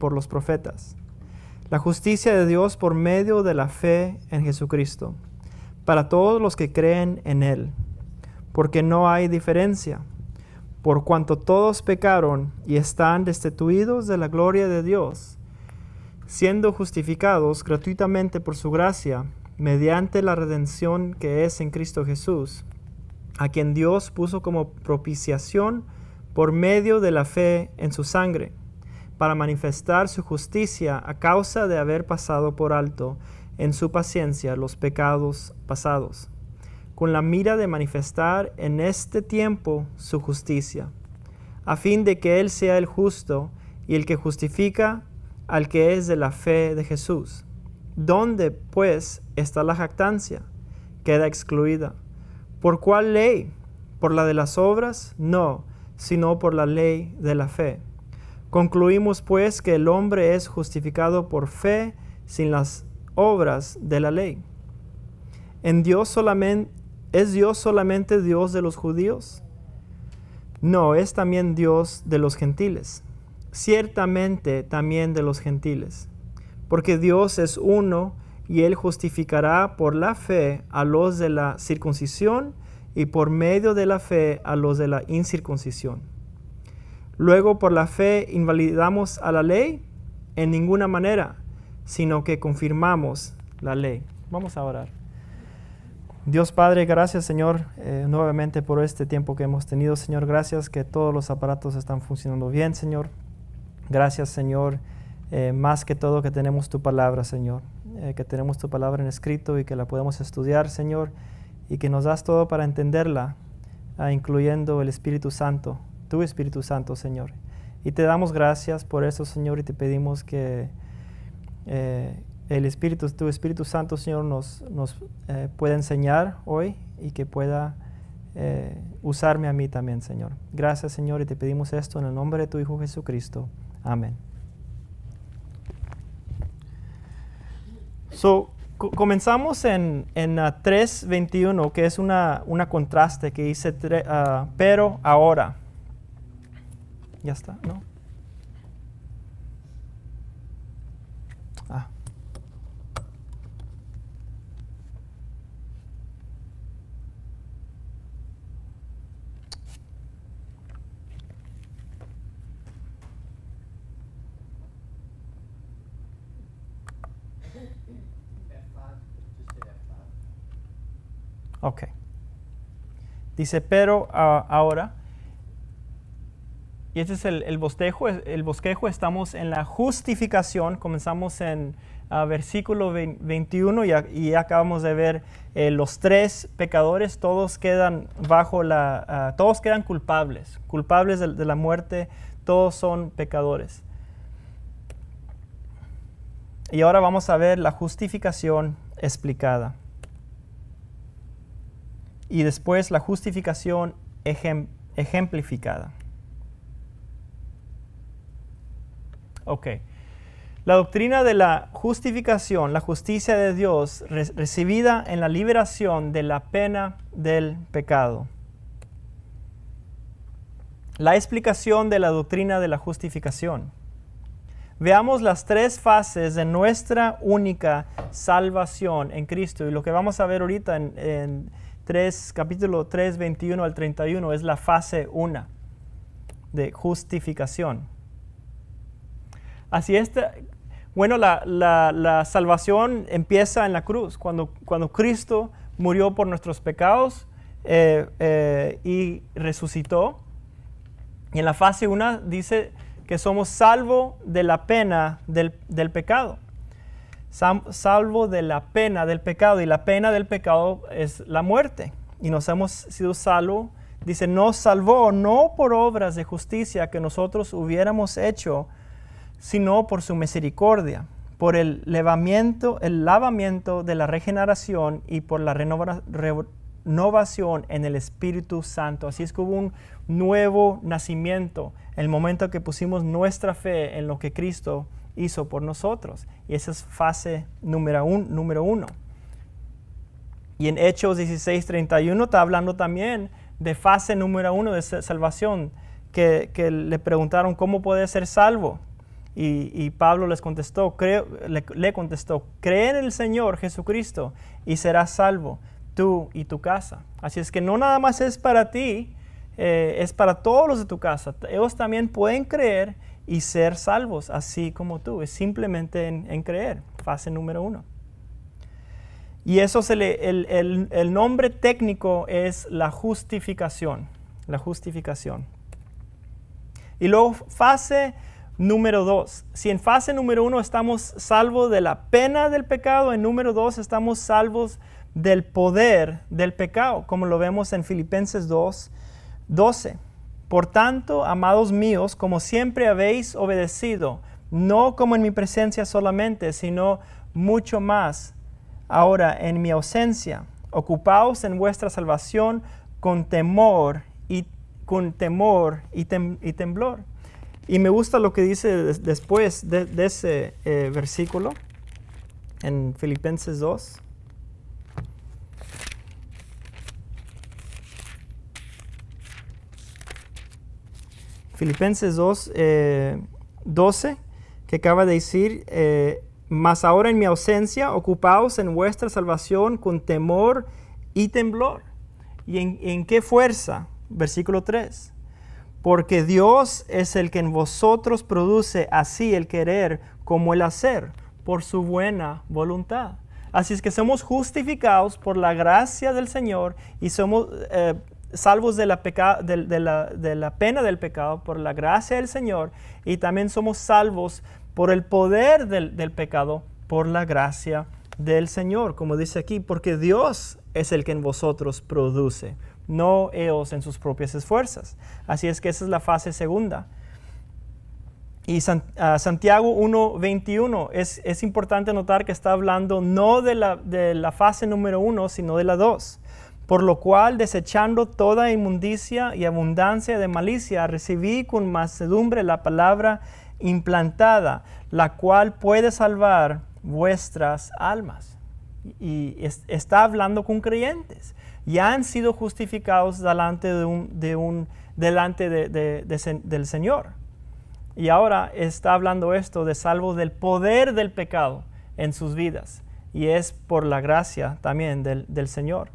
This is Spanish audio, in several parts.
por los profetas. La justicia de Dios por medio de la fe en Jesucristo, para todos los que creen en Él, porque no hay diferencia, por cuanto todos pecaron y están destituidos de la gloria de Dios, siendo justificados gratuitamente por su gracia, mediante la redención que es en Cristo Jesús, a quien Dios puso como propiciación por medio de la fe en su sangre, para manifestar su justicia a causa de haber pasado por alto en su paciencia los pecados pasados, con la mira de manifestar en este tiempo su justicia, a fin de que Él sea el justo y el que justifica al que es de la fe de Jesús. ¿Dónde, pues, está la jactancia? Queda excluida. ¿Por cuál ley? ¿Por la de las obras? No, sino por la ley de la fe. Concluimos, pues, que el hombre es justificado por fe sin las obras de la ley. ¿Es Dios solamente Dios de los judíos? No, es también Dios de los gentiles. Ciertamente también de los gentiles. Porque Dios es uno y Él justificará por la fe a los de la circuncisión y por medio de la fe a los de la incircuncisión. Luego, por la fe, ¿invalidamos a la ley? En ninguna manera, sino que confirmamos la ley. Vamos a orar. Dios Padre, gracias Señor nuevamente por este tiempo que hemos tenido, Señor. Gracias que todos los aparatos están funcionando bien, Señor. Gracias, Señor, más que todo que tenemos tu palabra, Señor. Que tenemos tu palabra en escrito y que la podemos estudiar, Señor. Y que nos das todo para entenderla, incluyendo el Espíritu Santo, tu Espíritu Santo, Señor. Y te damos gracias por eso, Señor, y te pedimos que tu Espíritu Santo, Señor, nos pueda enseñar hoy y que pueda usarme a mí también, Señor. Gracias, Señor, y te pedimos esto en el nombre de tu Hijo Jesucristo. Amén. Comenzamos en 3:21, que es una contraste que dice, pero ahora. Ya está, ¿no? Ok. Dice, pero ahora, y este es el bosquejo, estamos en la justificación, comenzamos en versículo 21 y acabamos de ver los tres pecadores, todos quedan todos quedan culpables de la muerte, todos son pecadores. Y ahora vamos a ver la justificación explicada. Y después la justificación ejemplificada. Ok. La doctrina de la justificación, la justicia de Dios recibida en la liberación de la pena del pecado. La explicación de la doctrina de la justificación. Veamos las tres fases de nuestra única salvación en Cristo. Y lo que vamos a ver ahorita en capítulo 3, 21 al 31 es la fase 1 de justificación. Así la salvación empieza en la cruz, cuando Cristo murió por nuestros pecados y resucitó. Y en la fase 1 dice que somos salvos de la pena del pecado. Salvo de la pena del pecado, y la pena del pecado es la muerte. Y nos hemos sido salvos, dice, nos salvó no por obras de justicia que nosotros hubiéramos hecho, sino por su misericordia, por el lavamiento de la regeneración y por la renovación en el Espíritu Santo. Así es que hubo un nuevo nacimiento, el momento que pusimos nuestra fe en lo que Cristo hizo por nosotros. Y esa es fase número uno. Y en Hechos 16:31 está hablando también de fase número 1 de salvación, que le preguntaron cómo puede ser salvo. Y Pablo les contestó, le contestó, cree en el Señor Jesucristo y serás salvo, tú y tu casa. Así es que no nada más es para ti, es para todos los de tu casa. Ellos también pueden creer y ser salvos, así como tú. Es simplemente en creer, fase número 1. Y eso el nombre técnico es la justificación. La justificación. Y luego fase número 2. Si en fase número 1 estamos salvos de la pena del pecado, en número 2 estamos salvos del poder del pecado, como lo vemos en Filipenses 2:12. Por tanto, amados míos, como siempre habéis obedecido, no como en mi presencia solamente, sino mucho más ahora en mi ausencia, ocupaos en vuestra salvación con temor y temblor. Y me gusta lo que dice después de ese versículo en Filipenses 2. Filipenses 2:12, que acaba de decir, mas ahora en mi ausencia, ocupaos en vuestra salvación con temor y temblor. ¿Y en qué fuerza? Versículo 3. Porque Dios es el que en vosotros produce así el querer como el hacer, por su buena voluntad. Así es que somos justificados por la gracia del Señor y somos salvos de la pena del pecado por la gracia del Señor, y también somos salvos por el poder del pecado por la gracia del Señor, como dice aquí, porque Dios es el que en vosotros produce, no ellos en sus propias esfuerzos. Así es que esa es la fase segunda. Y Santiago 1:21 es importante notar que está hablando no de la fase número 1, sino de la 2. Por lo cual, desechando toda inmundicia y abundancia de malicia, recibí con mansedumbre la palabra implantada, la cual puede salvar vuestras almas. Y está hablando con creyentes. Ya han sido justificados delante del Señor. Y ahora está hablando esto de salvos del poder del pecado en sus vidas. Y es por la gracia también del Señor.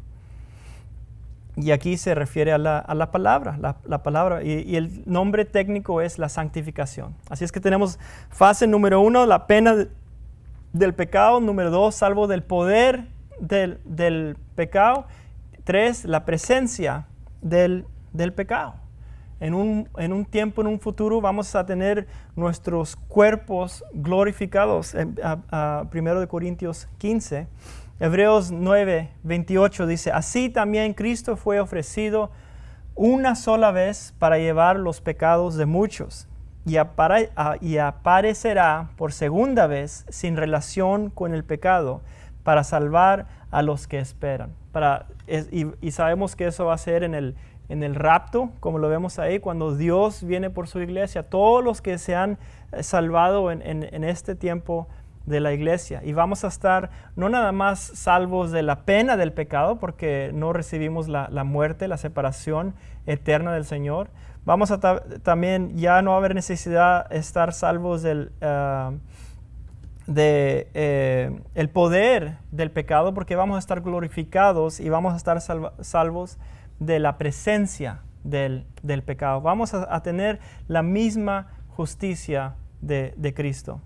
Y aquí se refiere a la palabra, la palabra, y el nombre técnico es la santificación. Así es que tenemos fase número 1, la pena del pecado. Número 2, salvo del poder del pecado. 3, la presencia del pecado. En un tiempo, en un futuro, vamos a tener nuestros cuerpos glorificados. A 1 Corintios 15. Hebreos 9:28 dice, así también Cristo fue ofrecido una sola vez para llevar los pecados de muchos y aparecerá por segunda vez sin relación con el pecado para salvar a los que esperan. Y sabemos que eso va a ser en el rapto, como lo vemos ahí, cuando Dios viene por su iglesia, todos los que se han salvado en este tiempo de la iglesia, y vamos a estar no nada más salvos de la pena del pecado, porque no recibimos la muerte, la separación eterna del Señor. Vamos a también ya no haber necesidad de estar salvos el poder del pecado, porque vamos a estar glorificados y vamos a estar salvos de la presencia del pecado. Vamos a tener la misma justicia de Cristo.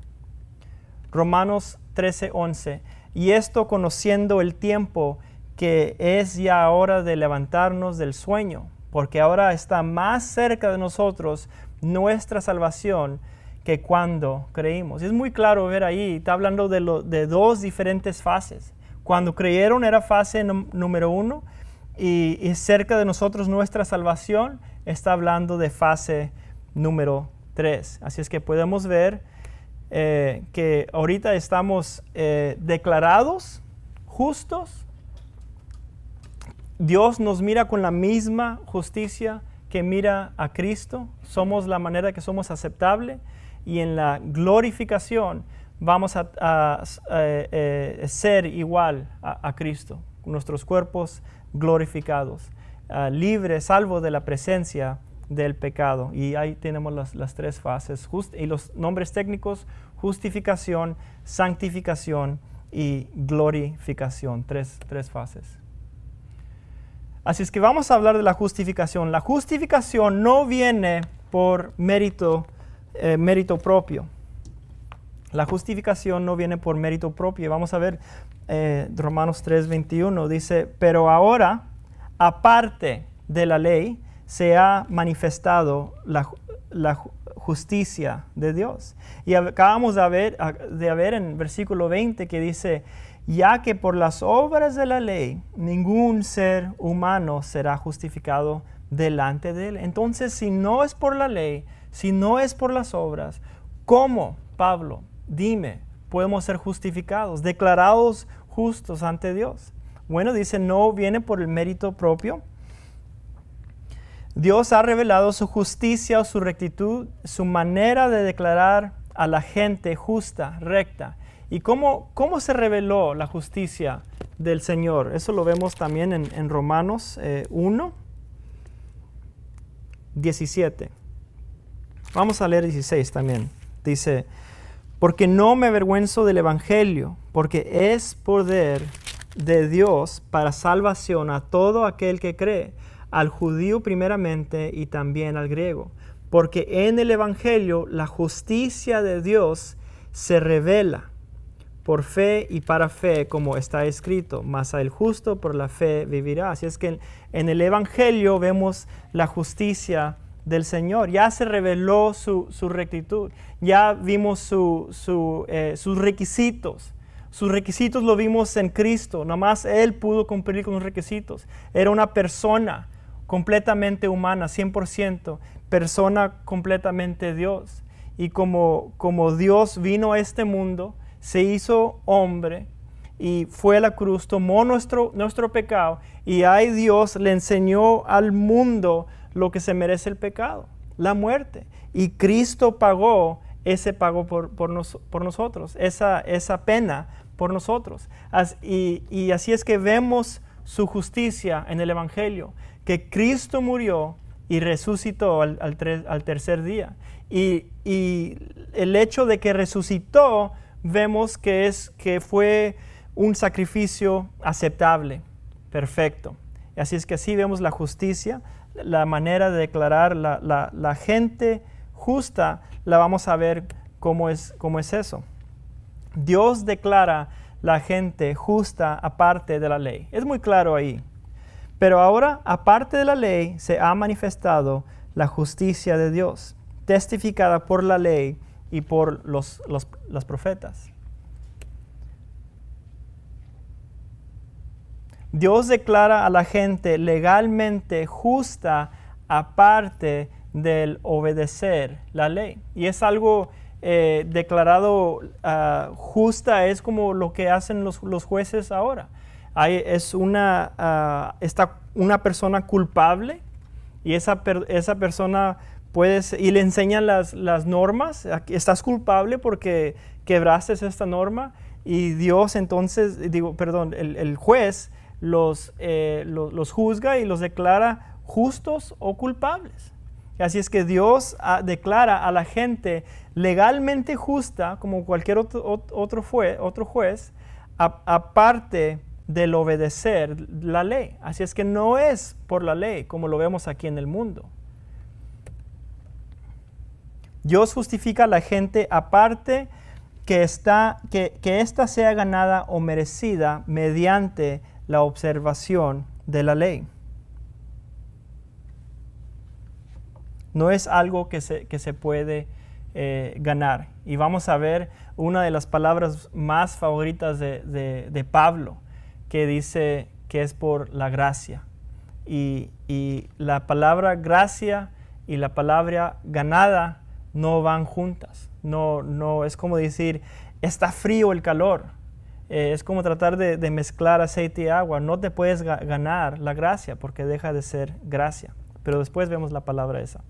Romanos 13:11, y esto conociendo el tiempo, que es ya hora de levantarnos del sueño, porque ahora está más cerca de nosotros nuestra salvación que cuando creímos. Es muy claro ver ahí, está hablando de dos diferentes fases. Cuando creyeron era fase número 1, y cerca de nosotros nuestra salvación está hablando de fase número 3. Así es que podemos ver que ahorita estamos declarados justos. Dios nos mira con la misma justicia que mira a Cristo. Somos la manera que somos aceptable, y en la glorificación vamos a ser igual a Cristo, con nuestros cuerpos glorificados, libres, salvos de la presencia del pecado. Y ahí tenemos las tres fases. Y los nombres técnicos: justificación, santificación y glorificación. Tres fases. Así es que vamos a hablar de la justificación. La justificación no viene por mérito propio. La justificación no viene por mérito propio. Vamos a ver Romanos 3:21. Dice, pero ahora, aparte de la ley, se ha manifestado la justicia de Dios. Y acabamos de ver en versículo 20 que dice, ya que por las obras de la ley ningún ser humano será justificado delante de él. Entonces, si no es por la ley, si no es por las obras, ¿cómo, Pablo, dime, podemos ser justificados, declarados justos ante Dios? Bueno, dice, no viene por el mérito propio. Dios ha revelado su justicia o su rectitud, su manera de declarar a la gente justa, recta. ¿Y cómo se reveló la justicia del Señor? Eso lo vemos también en Romanos 1, 17. Vamos a leer 16 también. Dice, porque no me avergüenzo del Evangelio, porque es poder de Dios para salvación a todo aquel que cree, al judío primeramente y también al griego. Porque en el Evangelio la justicia de Dios se revela por fe y para fe, como está escrito, mas el justo por la fe vivirá. Así es que en el Evangelio vemos la justicia del Señor. Ya se reveló su rectitud. Ya vimos sus requisitos. Sus requisitos lo vimos en Cristo. Nada más Él pudo cumplir con los requisitos. Era una persona completamente humana, 100%, persona completamente Dios. Y como Dios vino a este mundo, se hizo hombre y fue a la cruz, tomó nuestro pecado, y ahí Dios le enseñó al mundo lo que se merece el pecado, la muerte. Y Cristo pagó ese pago por nosotros, esa pena por nosotros. Y así es que vemos su justicia en el Evangelio, que Cristo murió y resucitó al tercer día. Y el hecho de que resucitó, vemos que fue un sacrificio aceptable, perfecto. Y así es que así vemos la justicia, la manera de declarar la gente justa. La vamos a ver cómo es eso. Dios declara la gente justa aparte de la ley. Es muy claro ahí. Pero ahora, aparte de la ley, se ha manifestado la justicia de Dios, testificada por la ley y por los profetas. Dios declara a la gente legalmente justa aparte del obedecer la ley. Y es algo declarado justa, es como lo que hacen los jueces ahora. Está una persona culpable y esa persona y le enseñan las normas. Estás culpable porque quebraste esta norma, y Dios entonces, el juez los juzga y los declara justos o culpables. Así es que Dios declara a la gente legalmente justa como cualquier otro juez, aparte del obedecer la ley. Así es que no es por la ley como lo vemos aquí en el mundo. Dios justifica a la gente aparte que ésta sea ganada o merecida mediante la observación de la ley. No es algo que se puede ganar. Y vamos a ver una de las palabras más favoritas de Pablo, que dice que es por la gracia. Y la palabra gracia y la palabra ganada no van juntas. No es como decir, está frío el calor. Es como tratar de mezclar aceite y agua. No te puedes ganar la gracia porque deja de ser gracia. Pero después vemos la palabra esa.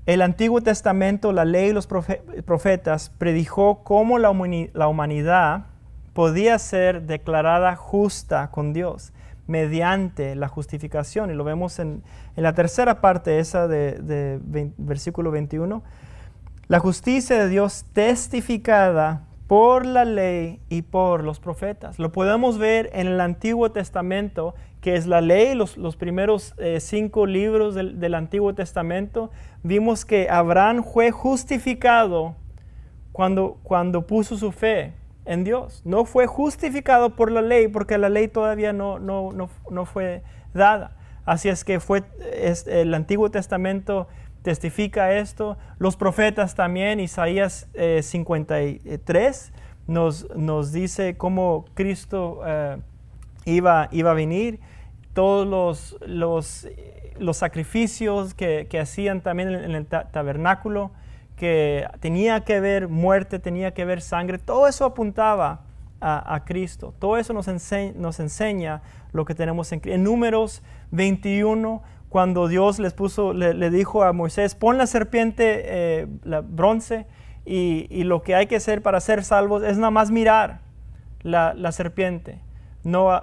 El Antiguo Testamento, la ley y los profetas predijó cómo la humanidad podía ser declarada justa con Dios mediante la justificación. Y lo vemos en la tercera parte esa de versículo 21. La justicia de Dios testificada por la ley y por los profetas. Lo podemos ver en el Antiguo Testamento, que es la ley, los primeros 5 libros del Antiguo Testamento. Vimos que Abraham fue justificado cuando puso su fe en Dios. No fue justificado por la ley, porque la ley todavía no fue dada. Así es que el Antiguo Testamento testifica esto. Los profetas también. Isaías 53 nos dice cómo Cristo iba a venir. Todos los sacrificios que hacían también en el tabernáculo, que tenía que haber muerte, tenía que haber sangre, todo eso apuntaba a Cristo. Todo eso nos enseña lo que tenemos en Números 21, cuando Dios le dijo a Moisés, pon la serpiente, la bronce, y lo que hay que hacer para ser salvos es nada más mirar la serpiente. No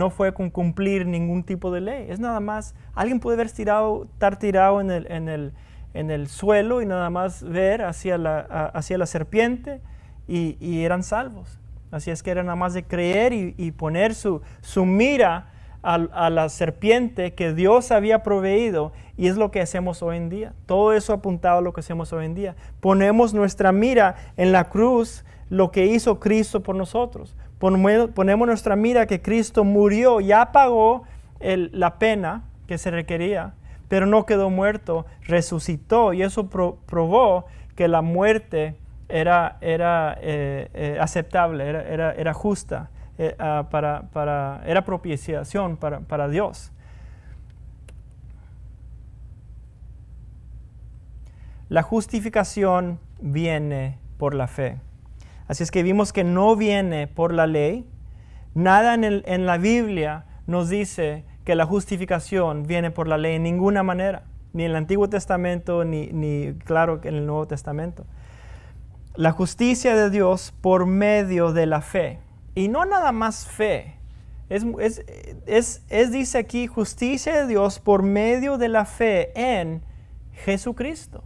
fue con cumplir ningún tipo de ley. Es nada más, alguien puede estar tirado en el suelo y nada más ver hacia la serpiente y eran salvos. Así es que era nada más de creer y poner su mira a la serpiente que Dios había proveído, y es lo que hacemos hoy en día. Todo eso apuntado a lo que hacemos hoy en día. Ponemos nuestra mira en la cruz, lo que hizo Cristo por nosotros. Ponemos nuestra mira que Cristo murió, ya pagó la pena que se requería, pero no quedó muerto, resucitó, y eso probó que la muerte era aceptable, era justa, era propiciación para Dios. La justificación viene por la fe. Así es que vimos que no viene por la ley. Nada en la Biblia nos dice que la justificación viene por la ley en ninguna manera, ni en el Antiguo Testamento, ni claro que en el Nuevo Testamento. La justicia de Dios por medio de la fe. Y no nada más fe. Dice aquí, justicia de Dios por medio de la fe en Jesucristo.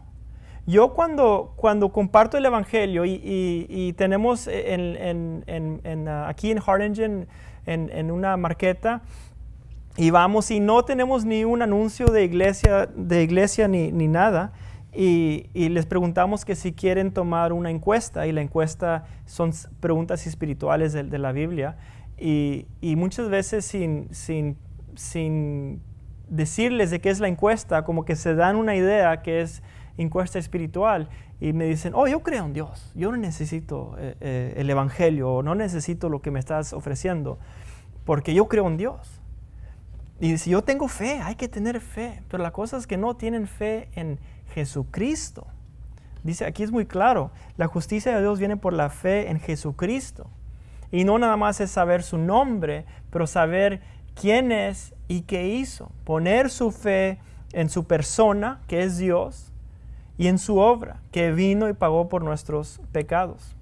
Yo cuando comparto el Evangelio y tenemos aquí en Harlingen, en una marqueta, y vamos y no tenemos ni un anuncio de iglesia ni nada, y les preguntamos que si quieren tomar una encuesta, y la encuesta son preguntas espirituales de la Biblia, y muchas veces sin decirles de qué es la encuesta, como que se dan una idea que es encuesta espiritual, y me dicen, yo creo en Dios, yo no necesito el Evangelio, o no necesito lo que me estás ofreciendo, porque yo creo en Dios. Y si yo tengo fe, hay que tener fe, pero la cosa es que no tienen fe en Jesucristo. Dice, aquí es muy claro, la justicia de Dios viene por la fe en Jesucristo. Y no nada más es saber su nombre, pero saber quién es y qué hizo. Poner su fe en su persona, que es Dios, y en su obra, que vino y pagó por nuestros pecados.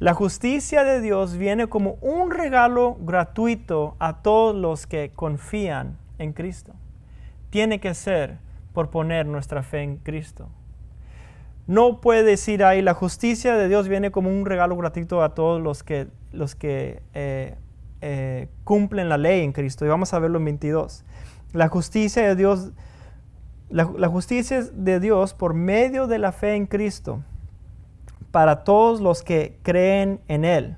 La justicia de Dios viene como un regalo gratuito a todos los que confían en Cristo. Tiene que ser por poner nuestra fe en Cristo. No puede decir ahí, la justicia de Dios viene como un regalo gratuito a todos los que cumplen la ley en Cristo. Y vamos a verlo en 22. La justicia de Dios, la justicia de Dios por medio de la fe en Cristo, para todos los que creen en Él,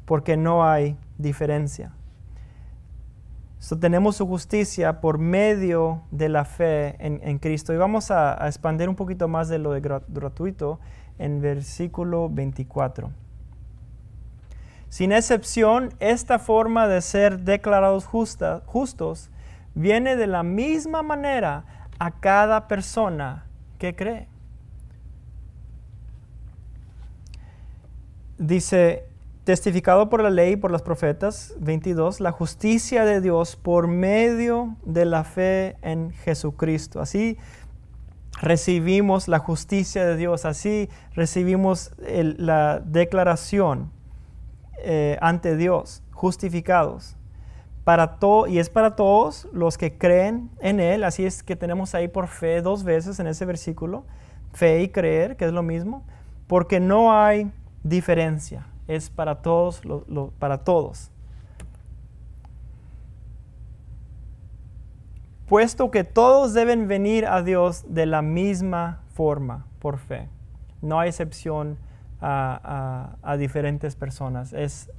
porque no hay diferencia. Tenemos su justicia por medio de la fe en Cristo. Y vamos a expandir un poquito más de lo de gratuito en versículo 24. Sin excepción, esta forma de ser declarados justos viene de la misma manera a cada persona que cree. Dice, testificado por la ley y por los profetas, 22, la justicia de Dios por medio de la fe en Jesucristo. Así recibimos la justicia de Dios, así recibimos la declaración ante Dios. justificados. Y es para todos los que creen en Él. Así es que tenemos ahí por fe 2 veces en ese versículo. Fe y creer, que es lo mismo. Porque no hay diferencia. Es para todos, para todos. Puesto que todos deben venir a Dios de la misma forma, por fe. No hay excepción a diferentes personas. Es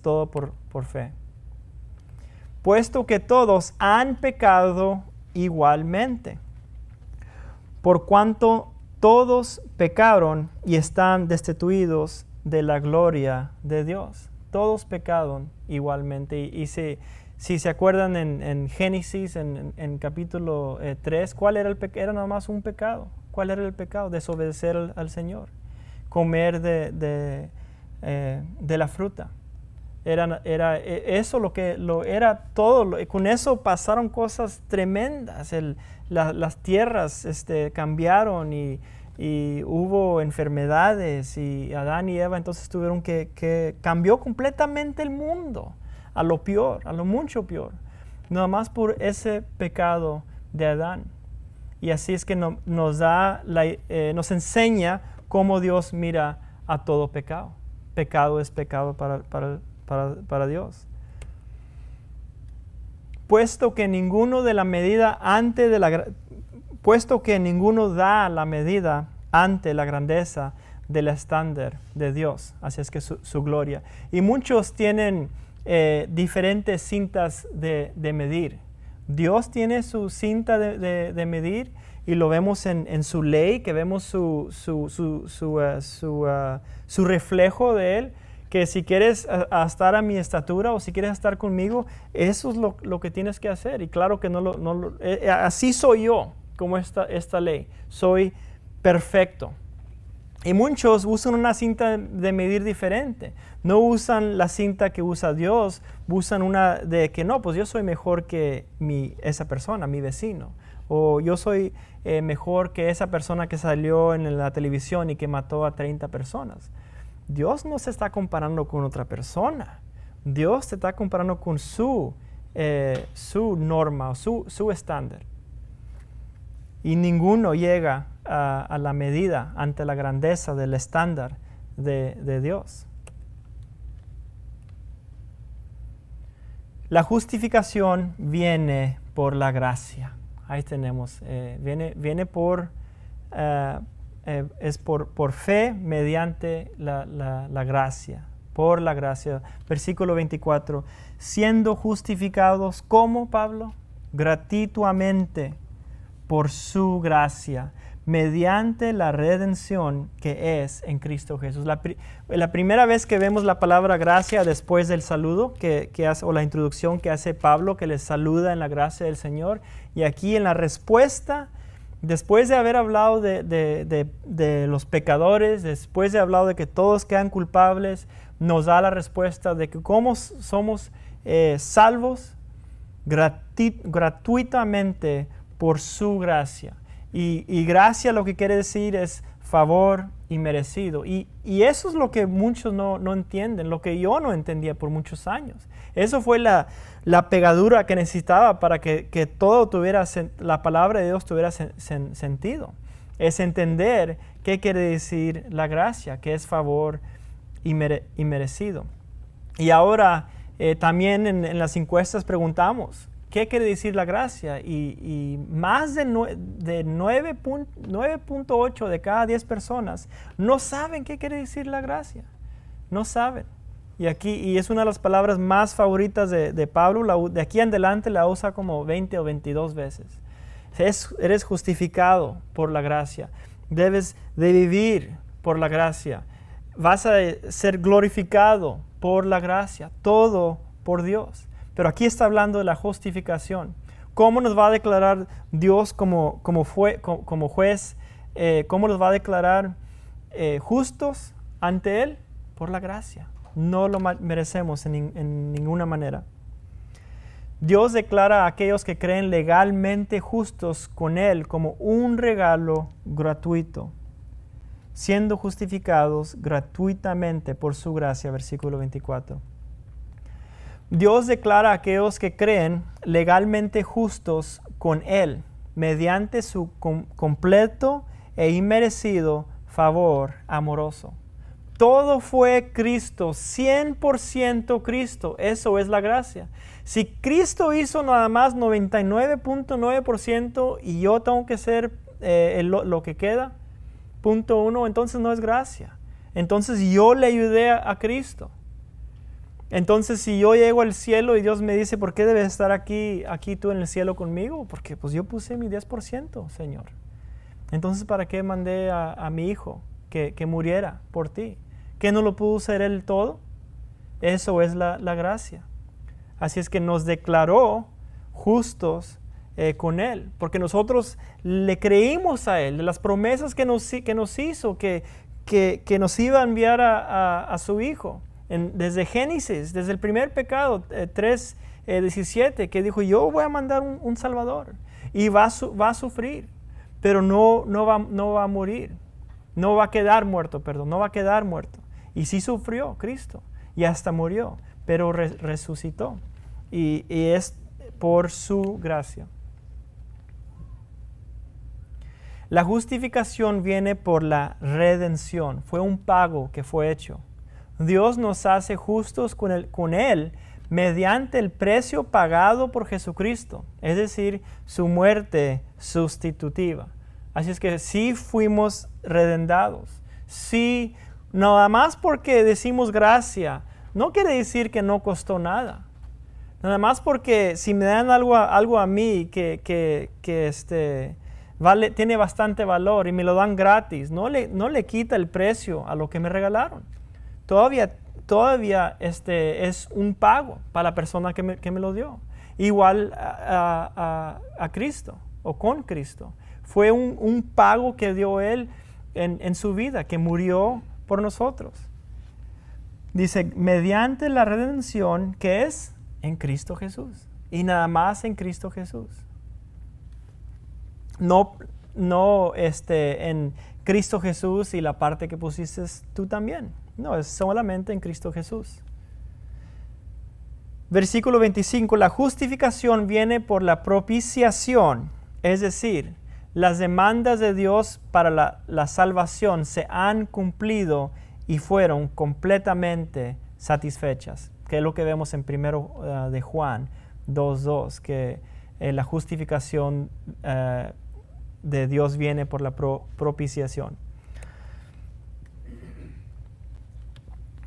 todo por fe. Puesto que todos han pecado igualmente, por cuanto todos pecaron y están destituidos de la gloria de Dios. Todos pecaron igualmente. Y si se acuerdan en Génesis, en capítulo 3, ¿cuál era el pecado? Era nada más un pecado. ¿Cuál era el pecado? Desobedecer al Señor. Comer de la fruta. Era eso era todo. Con eso pasaron cosas tremendas. Las tierras cambiaron y hubo enfermedades, y Adán y Eva entonces tuvieron que cambió completamente el mundo a lo peor, a lo mucho peor, nada más por ese pecado de Adán. Y así es que nos enseña cómo Dios mira a todo pecado. Pecado es pecado para Dios. Puesto que ninguno da la medida ante la grandeza del estándar de Dios. Así es que su gloria. Y muchos tienen diferentes cintas de medir. Dios tiene su cinta de medir, y lo vemos en su ley, que vemos su reflejo de Él, que si quieres estar a mi estatura o si quieres estar conmigo, eso es lo que tienes que hacer. Y claro que así soy yo, como esta ley. Soy perfecto. Y muchos usan una cinta de medir diferente. No usan la cinta que usa Dios, usan una de que no, pues yo soy mejor que esa persona, mi vecino. O yo soy mejor que esa persona que salió en la televisión y que mató a 30 personas. Dios no se está comparando con otra persona. Dios se está comparando con su norma, su estándar. Y ninguno llega a la medida ante la grandeza del estándar de Dios. La justificación viene por la gracia. Ahí tenemos, viene por fe mediante la gracia. Por la gracia. Versículo 24. Siendo justificados, ¿cómo, Pablo? Gratuitamente por su gracia, mediante la redención que es en Cristo Jesús. La primera vez que vemos la palabra gracia después del saludo o la introducción que hace Pablo, que les saluda en la gracia del Señor, y aquí en la respuesta, después de haber hablado de los pecadores, después de haber hablado de que todos quedan culpables, nos da la respuesta de que cómo somos salvos gratuitamente por su gracia. Y gracia lo que quiere decir es favor y merecido. Y eso es lo que muchos no entienden, lo que yo no entendía por muchos años. Eso fue la pegadura que necesitaba para que todo la palabra de Dios tuviera sentido. Es entender qué quiere decir la gracia, que es favor y merecido. Y ahora también en las encuestas preguntamos, ¿qué quiere decir la gracia? Y más de 9.8 de cada 10 personas no saben qué quiere decir la gracia. No saben. Y es una de las palabras más favoritas de Pablo. De aquí en adelante la usa como 20 o 22 veces. Eres justificado por la gracia. Debes de vivir por la gracia. Vas a ser glorificado por la gracia. Todo por Dios. Pero aquí está hablando de la justificación. ¿Cómo nos va a declarar Dios como juez? ¿Cómo nos va a declarar justos ante Él? Por la gracia. No lo merecemos en ninguna manera. Dios declara a aquellos que creen legalmente justos con Él como un regalo gratuito, siendo justificados gratuitamente por su gracia, versículo 24. Dios declara a aquellos que creen legalmente justos con Él, mediante su completo e inmerecido favor amoroso. Todo fue Cristo, 100% Cristo. Eso es la gracia. Si Cristo hizo nada más 99.9% y yo tengo que ser lo que queda, 0.1, entonces no es gracia. Entonces yo le ayudé a Cristo. Entonces si yo llego al cielo y Dios me dice, ¿por qué debes estar aquí tú en el cielo conmigo? Porque pues yo puse mi 10%, Señor. Entonces ¿para qué mandé a mi hijo que muriera por ti? ¿Que no lo pudo ser Él todo? Eso es la gracia. Así es que nos declaró justos con Él, porque nosotros le creímos a Él, de las promesas que nos hizo, que nos iba a enviar a su Hijo. Desde Génesis, desde el primer pecado, 3:17, que dijo, yo voy a mandar un Salvador y va a sufrir, pero no va a morir, no va a quedar muerto. Y sí sufrió Cristo y hasta murió, pero resucitó. Y es por su gracia. La justificación viene por la redención. Fue un pago que fue hecho. Dios nos hace justos con Él mediante el precio pagado por Jesucristo, es decir, su muerte sustitutiva. Así es que sí fuimos redendados. Sí, nada más porque decimos gracia, no quiere decir que no costó nada. Nada más porque si me dan algo a mí que tiene bastante valor y me lo dan gratis, no le quita el precio a lo que me regalaron. Todavía es un pago para la persona que me lo dio. Igual a Cristo o con Cristo. Fue un pago que dio Él en su vida, que murió por nosotros. Dice, mediante la redención que es en Cristo Jesús. Y nada más en Cristo Jesús. No en Cristo Jesús y la parte que pusiste tú también. No, es solamente en Cristo Jesús. Versículo 25, la justificación viene por la propiciación, es decir, las demandas de Dios para la salvación se han cumplido y fueron completamente satisfechas, que es lo que vemos en 1 de Juan 2:2, que la justificación de Dios viene por la propiciación.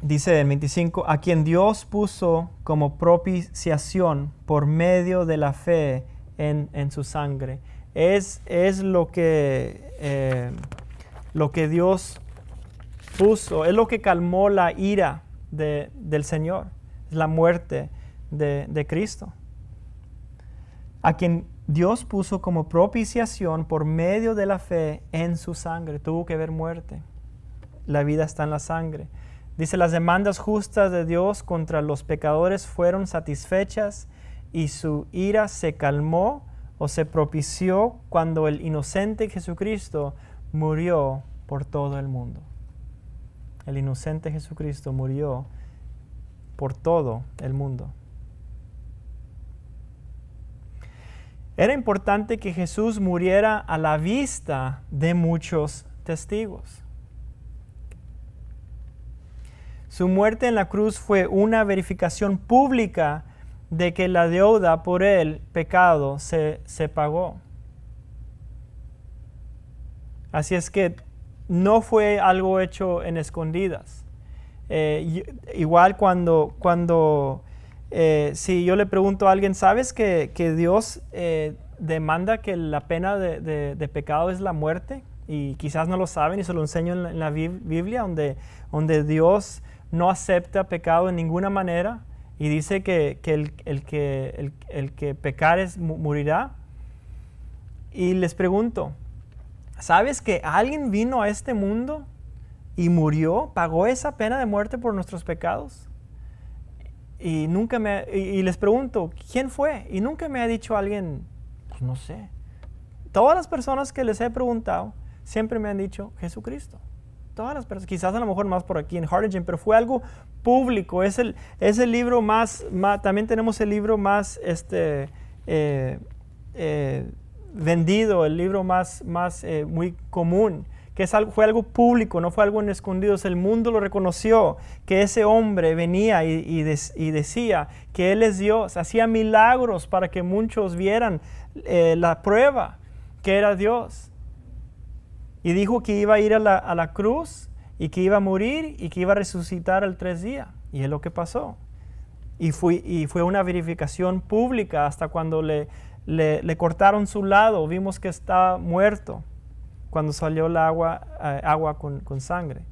Dice en 25, a quien Dios puso como propiciación por medio de la fe en su sangre. Es lo que Dios puso, es lo que calmó la ira del Señor, es la muerte de Cristo. A quien Dios puso como propiciación por medio de la fe en su sangre. Tuvo que haber muerte. La vida está en la sangre. Dice, las demandas justas de Dios contra los pecadores fueron satisfechas y su ira se calmó o se propició cuando el inocente Jesucristo murió por todo el mundo. El inocente Jesucristo murió por todo el mundo. Era importante que Jesús muriera a la vista de muchos testigos. Su muerte en la cruz fue una verificación pública de que la deuda por el pecado se pagó. Así es que no fue algo hecho en escondidas. Igual cuando si yo le pregunto a alguien, ¿sabes que Dios demanda que la pena de pecado es la muerte? Y quizás no lo saben y se lo enseño en la Biblia, donde Dios no acepta pecado en ninguna manera y dice que el que pecar morirá. Y les pregunto, ¿sabes que alguien vino a este mundo y murió, pagó esa pena de muerte por nuestros pecados? Y les pregunto, ¿quién fue? Y nunca me ha dicho alguien, pues no sé. Todas las personas que les he preguntado siempre me han dicho, Jesucristo. todas las personas, quizás a lo mejor más por aquí en Harlingen, pero fue algo público. Es el libro más, también tenemos el libro más vendido, el libro más muy común, que fue algo público, no fue algo en escondidos. El mundo lo reconoció, que ese hombre venía y decía que Él es Dios, hacía milagros para que muchos vieran la prueba que era Dios. Y dijo que iba a ir a la cruz y que iba a morir y que iba a resucitar al 3 días. Y es lo que pasó. Y fue una verificación pública hasta cuando le cortaron su lado. Vimos que estaba muerto cuando salió el agua con sangre.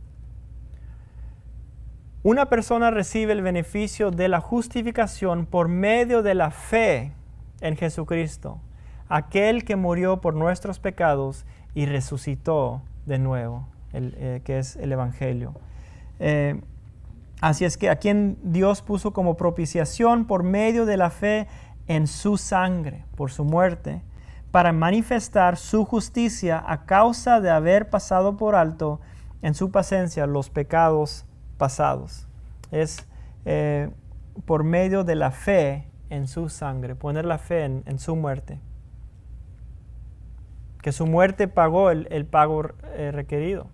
Una persona recibe el beneficio de la justificación por medio de la fe en Jesucristo, aquel que murió por nuestros pecados y resucitó de nuevo, que es el Evangelio. Así es que a quien Dios puso como propiciación por medio de la fe en su sangre, por su muerte, para manifestar su justicia a causa de haber pasado por alto en su paciencia los pecados pasados. Es por medio de la fe en su sangre, poner la fe en su muerte. Que su muerte pagó el pago requerido.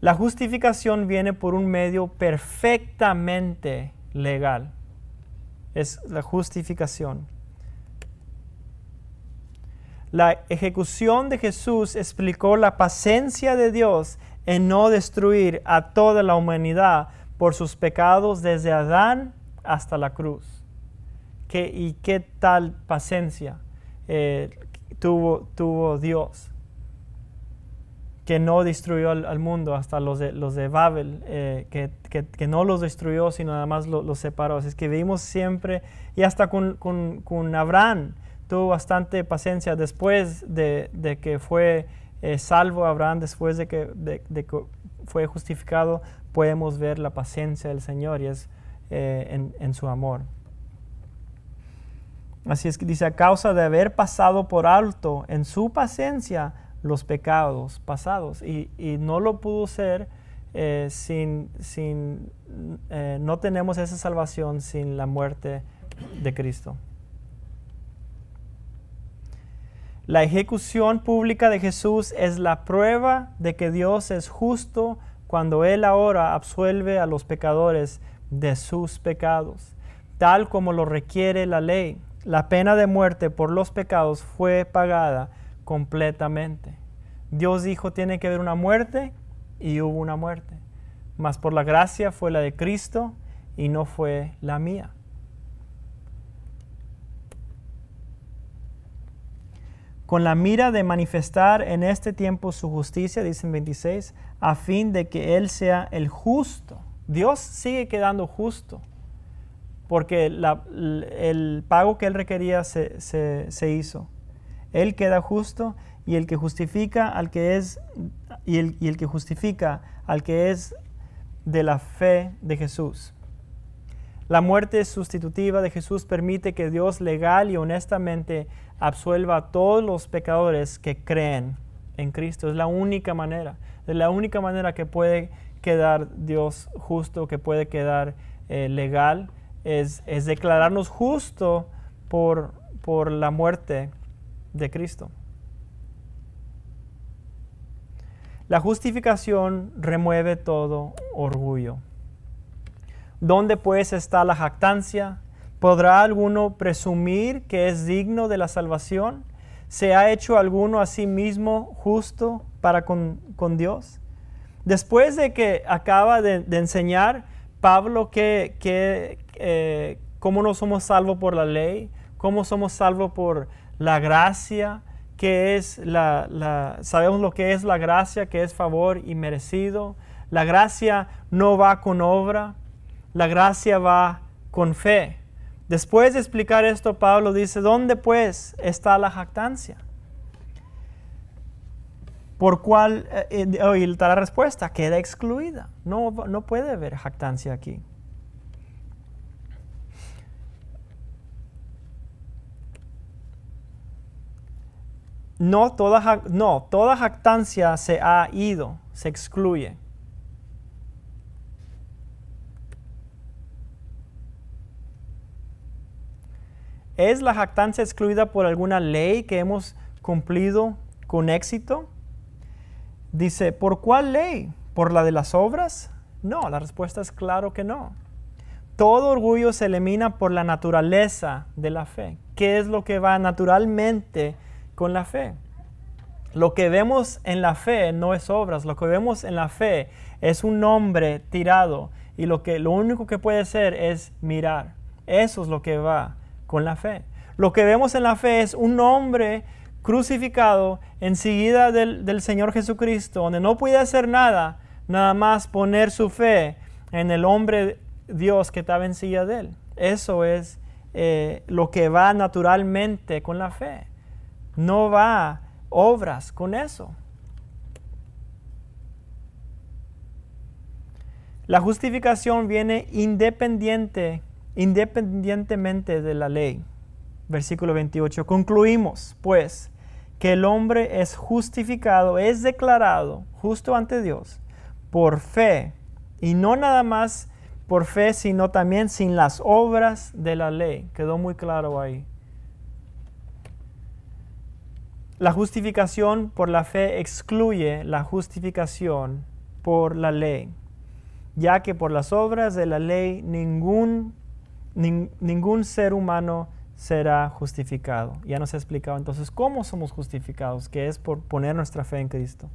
La justificación viene por un medio perfectamente legal. Es la justificación. La ejecución de Jesús explicó la paciencia de Dios en no destruir a toda la humanidad por sus pecados desde Adán hasta la cruz. ¿Y qué tal paciencia tuvo Dios? Que no destruyó al mundo hasta los de Babel, que no los destruyó, sino nada más los separó. Así es que vimos siempre, y hasta con Abraham, tuvo bastante paciencia después de que fue salvo Abraham, después de que fue justificado, podemos ver la paciencia del Señor y es en su amor. Así es que dice, a causa de haber pasado por alto en su paciencia los pecados pasados. Y no lo pudo ser no tenemos esa salvación sin la muerte de Cristo. La ejecución pública de Jesús es la prueba de que Dios es justo cuando Él ahora absuelve a los pecadores de sus pecados, tal como lo requiere la ley. La pena de muerte por los pecados fue pagada completamente. Dios dijo, tiene que haber una muerte, y hubo una muerte. Mas por la gracia fue la de Cristo y no fue la mía. Con la mira de manifestar en este tiempo su justicia, dice en 26, a fin de que Él sea el justo. Dios sigue quedando justo, porque el pago que Él requería se hizo. Él queda justo, y el que justifica al que es y el que justifica al que es de la fe de Jesús. La muerte sustitutiva de Jesús permite que Dios legal y honestamente absuelva a todos los pecadores que creen en Cristo. Es la única manera. Es la única manera que puede quedar Dios justo, que puede quedar legal, es declararnos justo por la muerte de Cristo. La justificación remueve todo orgullo. ¿Dónde pues está la jactancia? ¿Podrá alguno presumir que es digno de la salvación? ¿Se ha hecho alguno a sí mismo justo para con Dios? Después de que acaba de enseñar Pablo cómo no somos salvos por la ley, cómo somos salvos por la gracia, que es sabemos lo que es la gracia, que es favor inmerecido. La gracia no va con obra, la gracia va con fe. Después de explicar esto, Pablo dice, ¿dónde pues está la jactancia? Por cual, y está la respuesta, queda excluida. No puede haber jactancia aquí. No, toda jactancia se ha ido, se excluye. ¿Es la jactancia excluida por alguna ley que hemos cumplido con éxito? Dice, ¿por cuál ley? ¿Por la de las obras? No, la respuesta es claro que no. Todo orgullo se elimina por la naturaleza de la fe. ¿Qué es lo que va naturalmente con la fe? Lo que vemos en la fe no es obras, lo que vemos en la fe es un hombre tirado y lo único que puede ser es mirar. Eso es lo que va con la fe. Lo que vemos en la fe es un hombre crucificado enseguida del Señor Jesucristo, donde no puede hacer nada más poner su fe en el hombre Dios que estaba enseguida de él. Eso es lo que va naturalmente con la fe. No va obras con eso. La justificación viene independientemente de la ley. Versículo 28. Concluimos, pues, que el hombre es justificado, es declarado justo ante Dios por fe, y no nada más por fe, sino también sin las obras de la ley. Quedó muy claro ahí. La justificación por la fe excluye la justificación por la ley, ya que por las obras de la ley ningún ser humano será justificado. Ya nos ha explicado entonces cómo somos justificados, que es por poner nuestra fe en Cristo.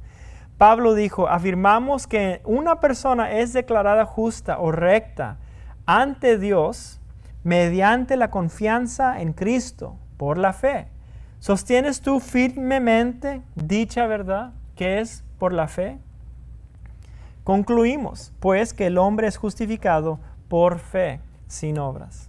Pablo dijo, afirmamos que una persona es declarada justa o recta ante Dios mediante la confianza en Cristo por la fe. ¿Sostienes tú firmemente dicha verdad que es por la fe? Concluimos, pues, que el hombre es justificado por fe, sin obras.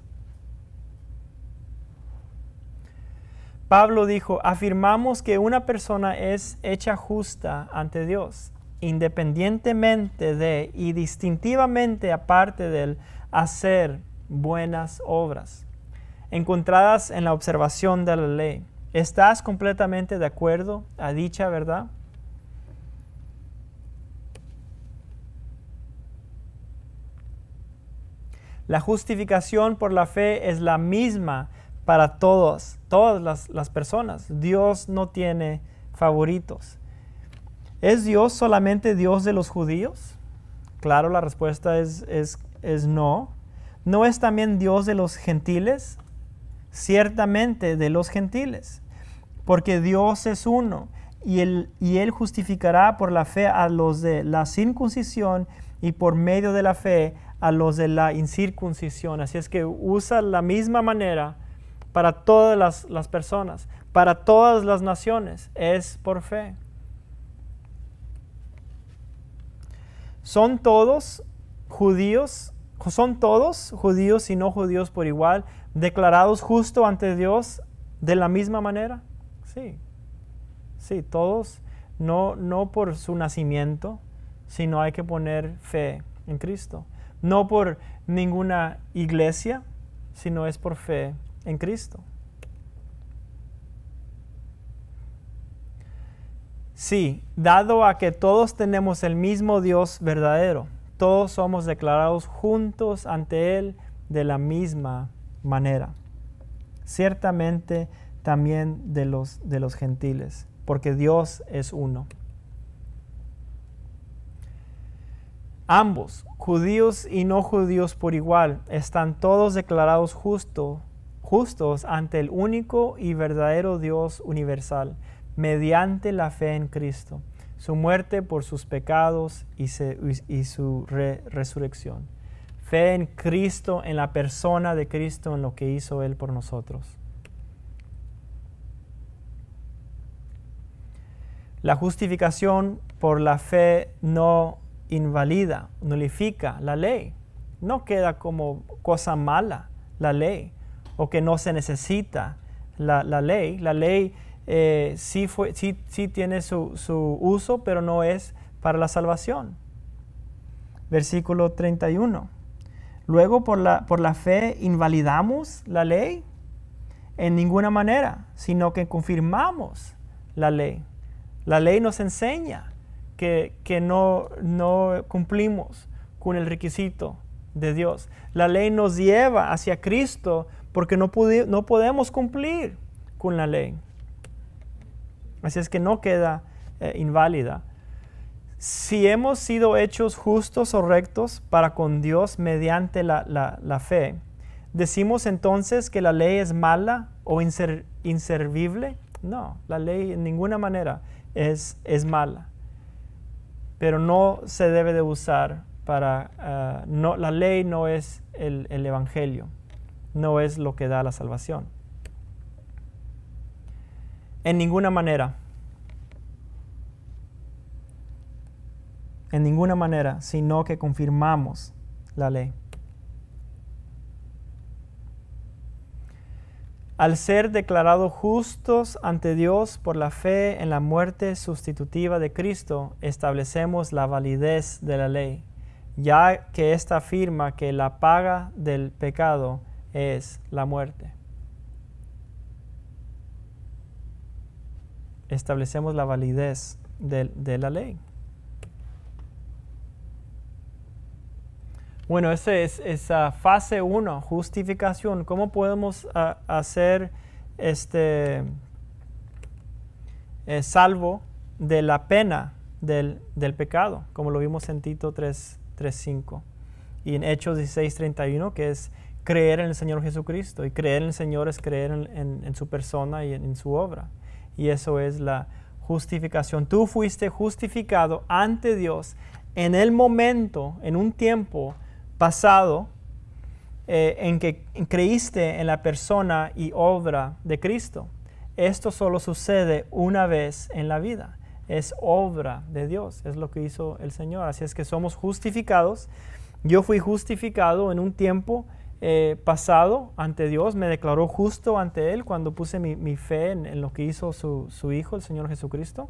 Pablo dijo, afirmamos que una persona es hecha justa ante Dios, independientemente de y distintivamente aparte del hacer buenas obras, encontradas en la observación de la ley. ¿Estás completamente de acuerdo a dicha verdad? La justificación por la fe es la misma para todas las personas. Dios no tiene favoritos. ¿Es Dios solamente Dios de los judíos? Claro, la respuesta es no. ¿No es también Dios de los gentiles? Ciertamente de los gentiles, porque Dios es uno, y Él justificará por la fe a los de la circuncisión y por medio de la fe a los de la incircuncisión. Así es que usa la misma manera para todas las personas, para todas las naciones, es por fe. ¿Son todos judíos y no judíos por igual, declarados justo ante Dios de la misma manera? Sí, todos, no por su nacimiento, sino hay que poner fe en Cristo. No por ninguna iglesia, sino es por fe en Cristo. Sí, dado a que todos tenemos el mismo Dios verdadero, todos somos declarados juntos ante Él de la misma manera. Ciertamente también de los gentiles, porque Dios es uno. Ambos, judíos y no judíos por igual, están todos declarados justos ante el único y verdadero Dios universal, mediante la fe en Cristo, su muerte por sus pecados y su resurrección. Fe en Cristo, en la persona de Cristo, en lo que hizo Él por nosotros. La justificación por la fe no invalida, nulifica la ley. No queda como cosa mala la ley, o que no se necesita la ley. La ley sí tiene su uso, pero no es para la salvación. Versículo 31. Luego, por la fe, ¿invalidamos la ley? En ninguna manera, sino que confirmamos la ley. La ley nos enseña que no cumplimos con el requisito de Dios. La ley nos lleva hacia Cristo porque no podemos cumplir con la ley. Así es que no queda inválida. Si hemos sido hechos justos o rectos para con Dios mediante la fe, ¿decimos entonces que la ley es mala o inservible? No, la ley en ninguna manera es mala. Pero no se debe de usar para... la ley no es el evangelio, no es lo que da la salvación. En ninguna manera. En ninguna manera, sino que confirmamos la ley. Al ser declarados justos ante Dios por la fe en la muerte sustitutiva de Cristo, establecemos la validez de la ley, ya que ésta afirma que la paga del pecado es la muerte. Establecemos la validez de la ley. Bueno, esa es fase 1, justificación. ¿Cómo podemos hacer salvo de la pena del pecado? Como lo vimos en Tito 3:5 y en Hechos 16:31, que es creer en el Señor Jesucristo. Y creer en el Señor es creer en su persona y en su obra. Y eso es la justificación. Tú fuiste justificado ante Dios en el momento, en un tiempo pasado, en que creíste en la persona y obra de Cristo. Esto solo sucede una vez en la vida. Es obra de Dios, es lo que hizo el Señor. Así es que somos justificados. Yo fui justificado en un tiempo pasado ante Dios. Me declaró justo ante Él cuando puse mi fe en lo que hizo su Hijo, el Señor Jesucristo.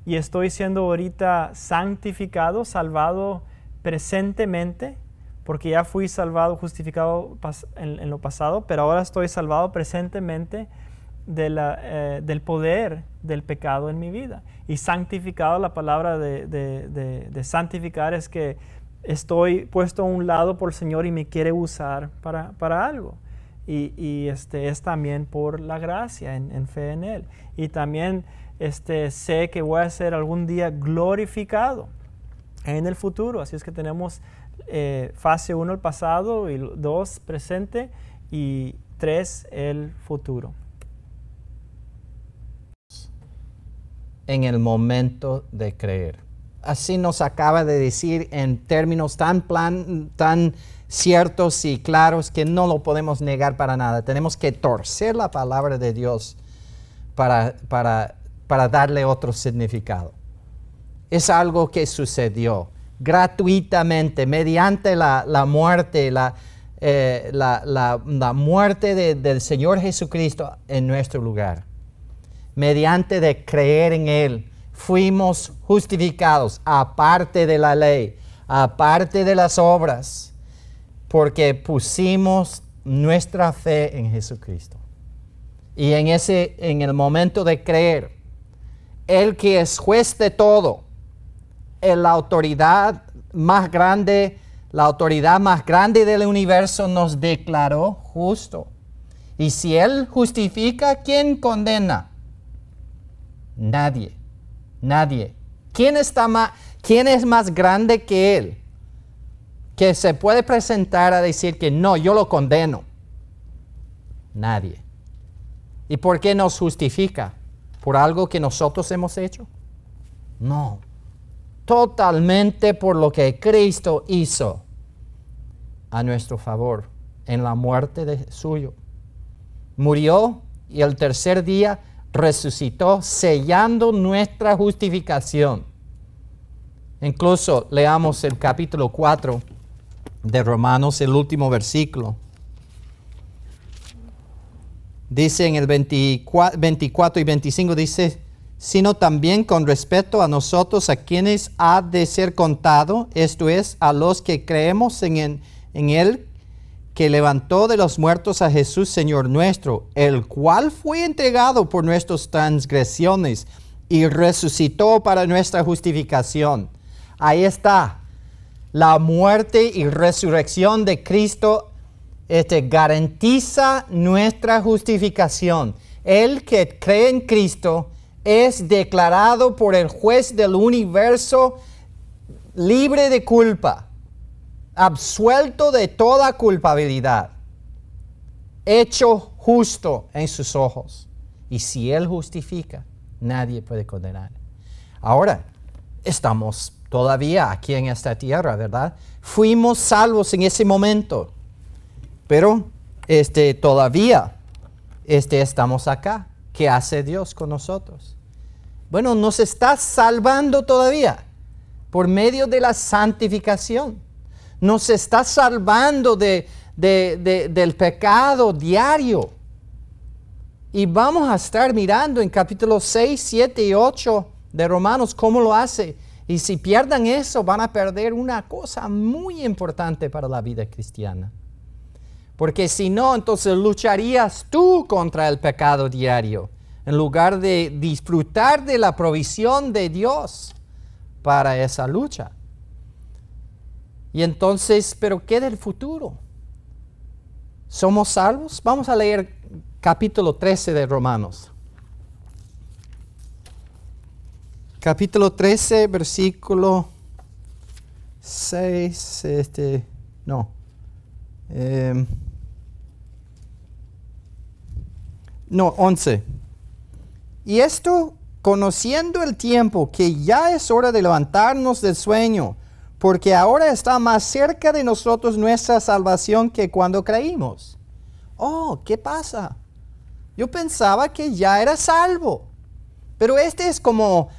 Y estoy siendo ahorita santificado, salvado presentemente, porque ya fui salvado, justificado en lo pasado, pero ahora estoy salvado presentemente del poder del pecado en mi vida. Y santificado, la palabra de santificar es que estoy puesto a un lado por el Señor y me quiere usar para algo. Y es también por la gracia, en fe en Él. Y también sé que voy a ser algún día glorificado en el futuro. Así es que tenemos fase 1 el pasado, y 2 presente, y 3 el futuro. En el momento de creer. Así nos acaba de decir en términos tan ciertos y claros que no lo podemos negar para nada. Tenemos que torcer la palabra de Dios para darle otro significado. Es algo que sucedió gratuitamente, mediante la muerte, la muerte del Señor Jesucristo en nuestro lugar. Mediante de creer en Él, fuimos justificados, aparte de la ley, aparte de las obras, porque pusimos nuestra fe en Jesucristo. Y en el momento de creer, Él que es juez de todo, la autoridad más grande del universo, nos declaró justo. Y si Él justifica, ¿quién condena? Nadie. ¿Quién es más grande que Él? Que se puede presentar a decir que no, yo lo condeno. Nadie. ¿Y por qué nos justifica? ¿Por algo que nosotros hemos hecho? No. Totalmente por lo que Cristo hizo a nuestro favor en la muerte de suyo. Murió y el tercer día resucitó, sellando nuestra justificación. Incluso leamos el capítulo 4 de Romanos, el último versículo. Dice en el 24 y 25, dice: sino también con respecto a nosotros, a quienes ha de ser contado, esto es, a los que creemos en Él, que levantó de los muertos a Jesús, Señor nuestro, el cual fue entregado por nuestras transgresiones y resucitó para nuestra justificación. Ahí está, la muerte y resurrección de Cristo garantiza nuestra justificación. El que cree en Cristo es declarado por el juez del universo libre de culpa, absuelto de toda culpabilidad, hecho justo en sus ojos. Y si Él justifica, nadie puede condenar. Ahora, estamos todavía aquí en esta tierra, ¿verdad? Fuimos salvos en ese momento, pero todavía estamos acá. ¿Qué hace Dios con nosotros? Bueno, nos está salvando todavía por medio de la santificación. Nos está salvando del pecado diario. Y vamos a estar mirando en capítulos 6, 7 y 8 de Romanos cómo lo hace. Y si pierdan eso, van a perder una cosa muy importante para la vida cristiana. Porque si no, entonces lucharías tú contra el pecado diario, en lugar de disfrutar de la provisión de Dios para esa lucha. Y entonces, ¿pero qué del futuro? ¿Somos salvos? Vamos a leer capítulo 13 de Romanos. Capítulo 13, versículo 6, 11. Y esto, conociendo el tiempo, que ya es hora de levantarnos del sueño, porque ahora está más cerca de nosotros nuestra salvación que cuando creímos. Oh, ¿qué pasa? Yo pensaba que ya era salvo, pero es como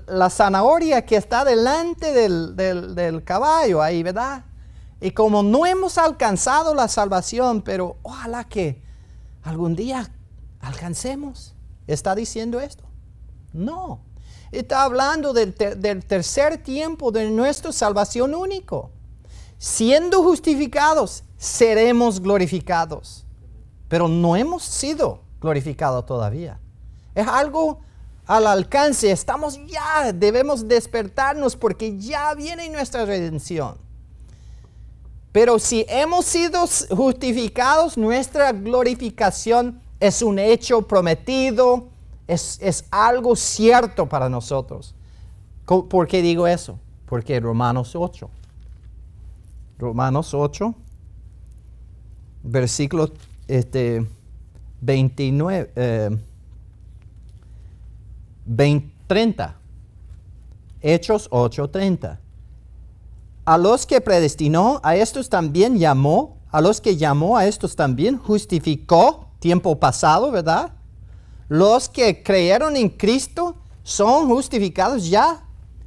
la zanahoria que está delante del caballo ahí, ¿verdad? Y como no hemos alcanzado la salvación, pero ojalá que algún día alcancemos. ¿Está diciendo esto? No. Está hablando del tercer tiempo de nuestra salvación único. Siendo justificados, seremos glorificados. Pero no hemos sido glorificados todavía. Es algo al alcance. Debemos despertarnos porque ya viene nuestra redención. Pero si hemos sido justificados, nuestra glorificación es un hecho prometido, es algo cierto para nosotros. ¿Por qué digo eso? Porque Romanos 8, versículo 30. Hechos 8:30. A los que predestinó, a estos también llamó. A los que llamó, a estos también justificó. Tiempo pasado, ¿verdad? Los que creyeron en Cristo son justificados ya.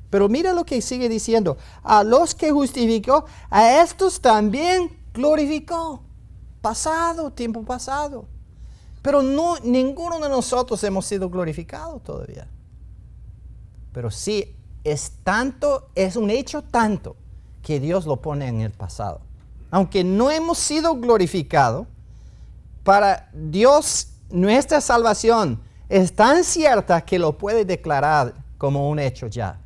Pero mira lo que sigue diciendo. A los que justificó, a estos también glorificó. Pasado, tiempo pasado. Pero ninguno de nosotros hemos sido glorificados todavía. Pero sí, es un hecho tanto que Dios lo pone en el pasado. Aunque no hemos sido glorificados, para Dios nuestra salvación es tan cierta que lo puede declarar como un hecho ya.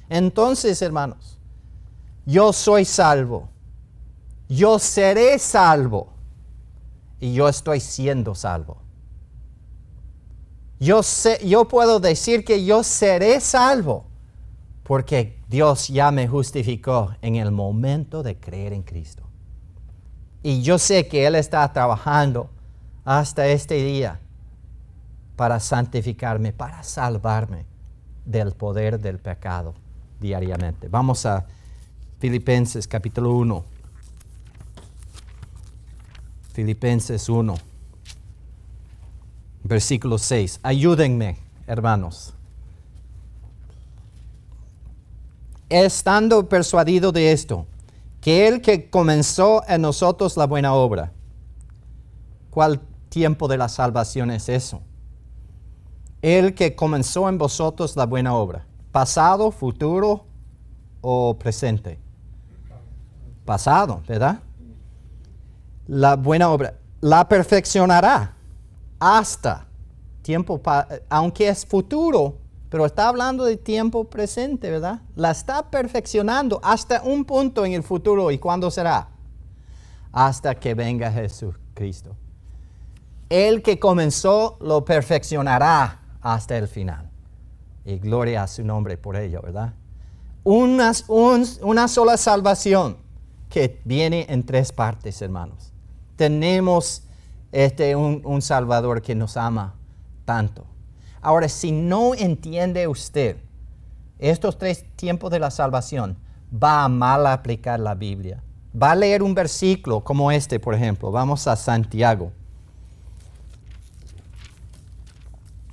Entonces, hermanos, yo soy salvo. Yo seré salvo. Y yo estoy siendo salvo. Yo puedo decir que yo seré salvo porque Dios ya me justificó en el momento de creer en Cristo. Y yo sé que Él está trabajando hasta este día para santificarme, para salvarme del poder del pecado diariamente. Vamos a Filipenses capítulo 1. Filipenses 1, versículo 6. Ayúdenme, hermanos. Estando persuadido de esto, que el que comenzó en nosotros la buena obra. ¿Cuál tiempo de la salvación es eso? El que comenzó en vosotros la buena obra. ¿Pasado, futuro o presente? Pasado, ¿verdad? La buena obra la perfeccionará hasta tiempo, aunque es futuro, pero está hablando de tiempo presente, ¿verdad? La está perfeccionando hasta un punto en el futuro. ¿Y cuándo será? hasta que venga Jesucristo. El que comenzó lo perfeccionará hasta el final. Y gloria a su nombre por ello, ¿verdad? Una sola salvación que viene en 3 partes, hermanos. Tenemos un Salvador que nos ama tanto. Ahora, si no entiende usted estos 3 tiempos de la salvación, va a mal aplicar la Biblia. Va a leer un versículo como este, por ejemplo. Vamos a Santiago.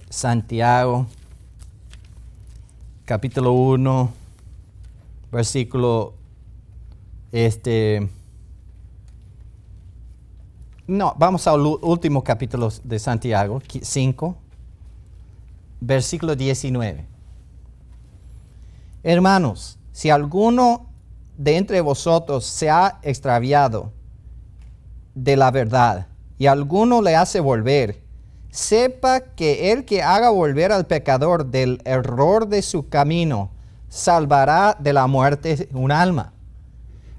Santiago, capítulo 1, versículo, vamos al último capítulo de Santiago, 5, versículo 19. Hermanos, si alguno de entre vosotros se ha extraviado de la verdad y alguno le hace volver, sepa que el que haga volver al pecador del error de su camino, salvará de la muerte un alma.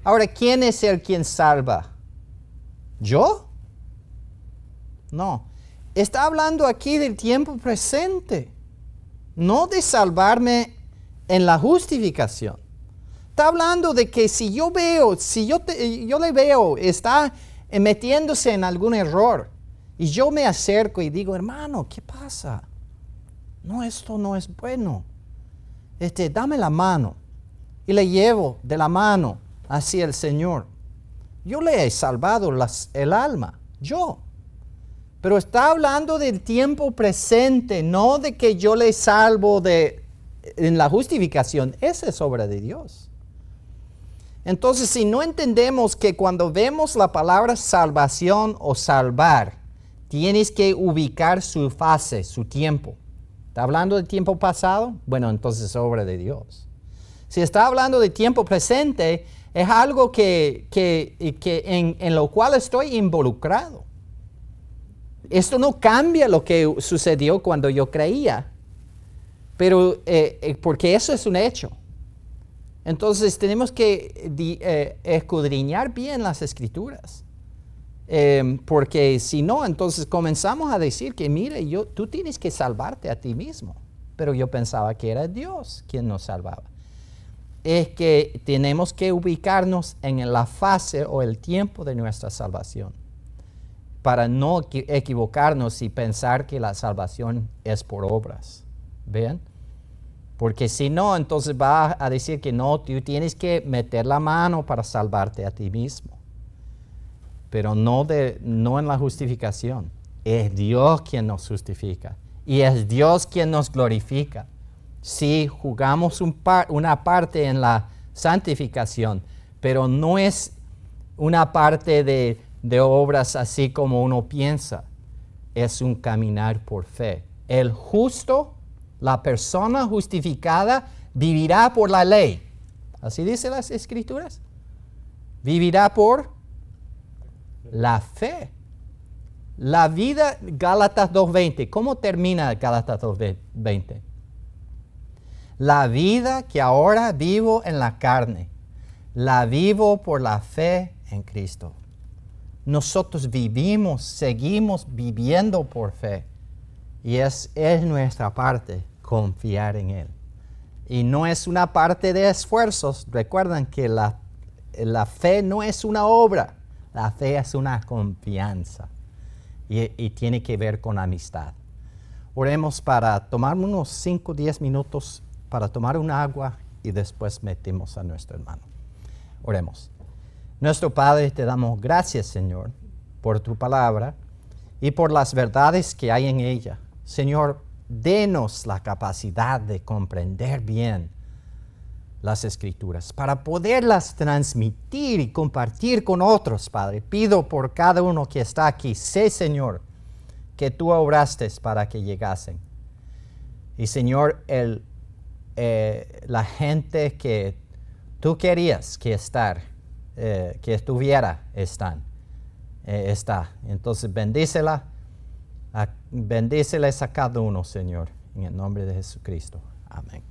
Ahora, ¿quién es el quien salva? ¿Yo? No. Está hablando aquí del tiempo presente, no de salvarme en la justificación. Está hablando de que si yo le veo, está metiéndose en algún error, y yo me acerco y digo, hermano, ¿qué pasa? No, esto no es bueno. Dame la mano. Y le llevo de la mano hacia el Señor. Yo le he salvado el alma, yo. Pero está hablando del tiempo presente, no de que yo le salvo en la justificación. Esa es obra de Dios. Entonces, si no entendemos que cuando vemos la palabra salvación o salvar, tienes que ubicar su fase, su tiempo. ¿Está hablando del tiempo pasado? Bueno, entonces es obra de Dios. Si está hablando de tiempo presente, es algo en lo cual estoy involucrado. Esto no cambia lo que sucedió cuando yo creía, pero porque eso es un hecho. Entonces tenemos que escudriñar bien las Escrituras. Porque si no, entonces comenzamos a decir que, mire, tú tienes que salvarte a ti mismo. Pero yo pensaba que era Dios quien nos salvaba. Es que tenemos que ubicarnos en la fase o el tiempo de nuestra salvación, para no equivocarnos y pensar que la salvación es por obras. ¿Ven? Porque si no, entonces va a decir que no, tú tienes que meter la mano para salvarte a ti mismo. Pero no en la justificación. Es Dios quien nos justifica. Y es Dios quien nos glorifica. Sí, jugamos una parte en la santificación, pero no es una parte de obras así como uno piensa. Es un caminar por fe. El justo, la persona justificada, vivirá por la ley. ¿Así dice las Escrituras? Vivirá por la fe. La vida, Gálatas 2:20. ¿Cómo termina Gálatas 2:20? La vida que ahora vivo en la carne, la vivo por la fe en Cristo. Nosotros seguimos viviendo por fe. Y es nuestra parte confiar en Él. Y no es una parte de esfuerzos. Recuerden que la fe no es una obra. La fe es una confianza. Y tiene que ver con amistad. Oremos para tomar unos 5 o 10 minutos para tomar un agua y después metemos a nuestro hermano. Oremos. Nuestro Padre, te damos gracias, Señor, por tu palabra y por las verdades que hay en ella. Señor, denos la capacidad de comprender bien las Escrituras para poderlas transmitir y compartir con otros, Padre. Pido por cada uno que está aquí, sé, Señor, que tú obraste para que llegasen. Y, Señor, la gente que tú querías que estuviera, está. Entonces, bendíceles a cada uno, Señor, en el nombre de Jesucristo. Amén.